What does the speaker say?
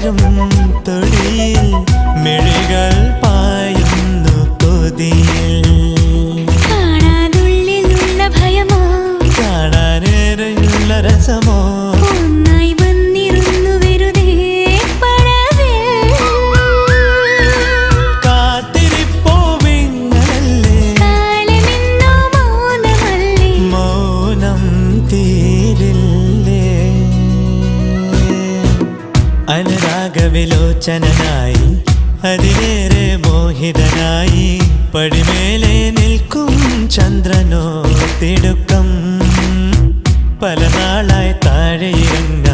വളരും തൊടിയിൽ മിഴികൾ പായുന്നു കൊതിയിൽ. കാണാനുള്ളിലുള്ള ഭയമോ കാണാനേറെയുള്ള രസമോ ഒന്നായി വന്നിരുന്നു വെറുതെ പടവിൽ. കാത്തിരിപ്പോവിങ്ങനല്ലേ കാലമിന്നോ മൗനമല്ലേ മൗനം തീരില്ലേ. അനുരാഗവിലോചനായി അതിലേറെ മോഹിതനായി പടിമേലെ നിൽക്കും ചന്ദ്രനോ തിടുക്കം. പല നാളായി താഴെ ഇറങ്ങ